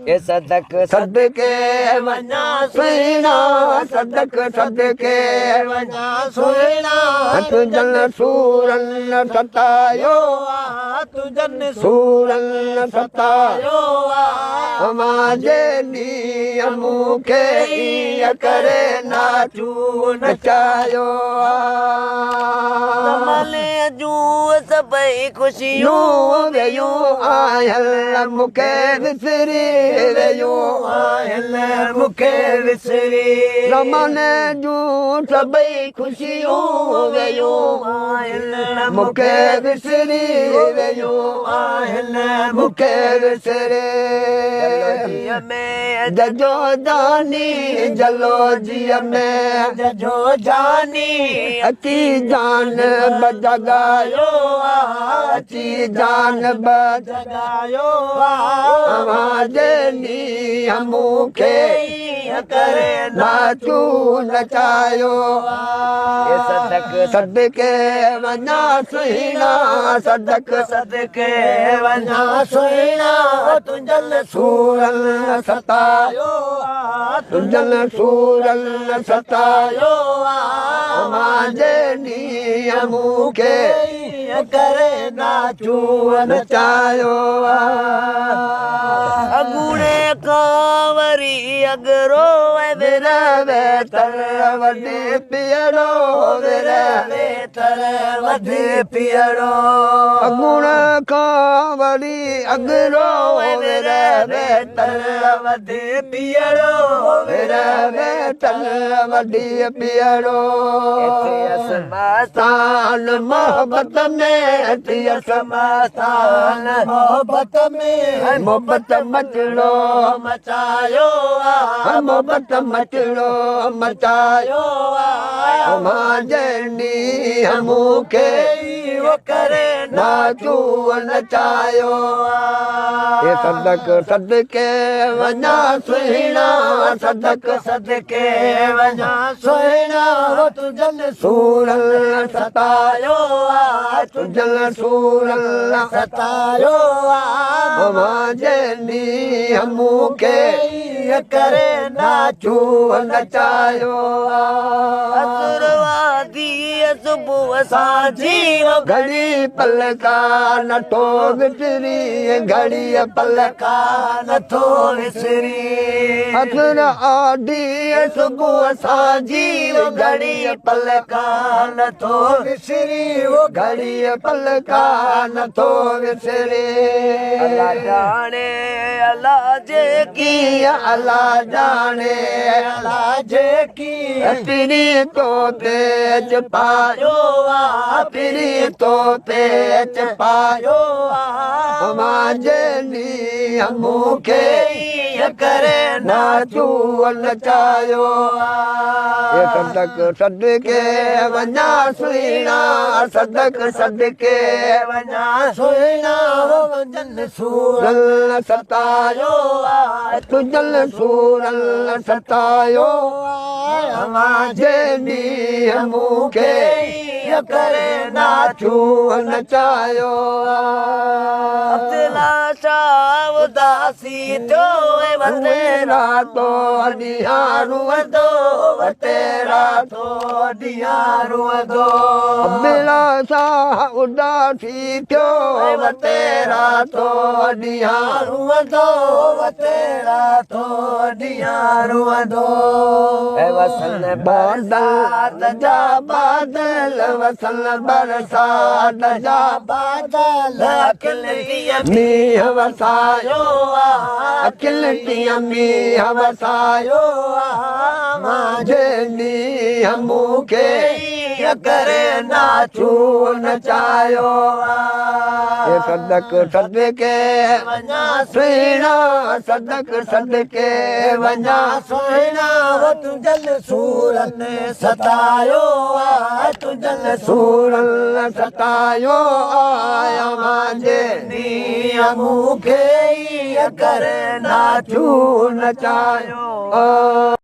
ए सदक सदके वञा सुहिणा सदक सदके वञा सुहिणा तुंहिंजनि सूरनि सतायो तुंहिंजनि सूरनि सतायो मांजे ॾींहुं मूंखे ईअं करे नाचू नचायो कमले जूं सभई ख़ुशियूं वेयूं आयल मूंखे विसरी वेयूं आयल मूंखे विसरी रमने जूं सभई ख़ुशियूं वेयूं आयल मूंखे विसरी वेयूं आयल मूंखे विसरे जीअ में जजो जानी जलो जीअ में जजो जानी अची जान बजगायो अची जान जगायो बजाजे नी मूंखे करे नाचू नचायो सदक सदके वञा सुहिणा सदक सदके वञा सुहिणा तुंहिंजनि सूरनि सतायो तुंहिंजनि सूरनि सतायो मांजे ॾींहुं मूंखे करे नाचू नचायो अगूणे कांवरी अगरो विरवे तर वॾी पीअरो विरवे तर वधे पीअरो गुण खां वरी अगरो विरवे तर वधे पीअरो विरवे तर वॾी पीअरो असमासान मोहबत में थी असमासान मोहबत में मोहबत मचड़ो मचायो मोहबत मचड़ो मचायो मांजे ॾींहुं मूंखे करे नाचू नचायो ये सदक सदके वञा सुहिणा सदक सदके वञा सुहिणा तुंहिंजनि सूरनि सतायो तुंहिंजनि सूरनि सतायो मांजे ॾींहुं मूंखे करे नाचू नचायो असुरवादी सुबुह साजी घड़ी पलका नथो विसरी घड़ी पलका नथो विसरी असुर आदि सुबुह साजी घड़ी पलका नथो विसरी वो घड़ी पलका नथो विसरे अल्लाह जाने अल्लाह जे की अल्लाह जाने अल्लाह जे की पिरी तो तेज पायो पिरी तो तेज पायो मांजे ॾींहुं मूंखे करे नाचू नचायो ये सदक सदके वञा सुहिणा सदक सदके वञा सुहिणा तुंहिंजनि सूरनि सतायो तुंहिंजनि सूरनि सतायो मांजे ॾींहुं मूंखे करे नाचू नचायो अब्दुल्ला शाह उदासी तो वतेरा तो ॾियारू वधो वतेरा तो ॾियारू वधो अब्दुल्ला शाह उदासी थियो वतेरा तो ॾियारू वधो वतेरा तो ॾियारू वधो वसन बादल जा बादल वसन बरसात जा बादल अखिल मींहुं वसायो अखिल कीअं मींहुं वसायो मांजे ॾींहुं मूंखे करे नाचू नचायो ये सदक सदके वञा सुहिणा सदक सदके वञा सुहिणा तुंहिंजनि सूरनि सतायो तुंहिंजनि सूरनि सतायो आया मांजे ॾींहुं मूंखे करे नाचू नाचू नचायो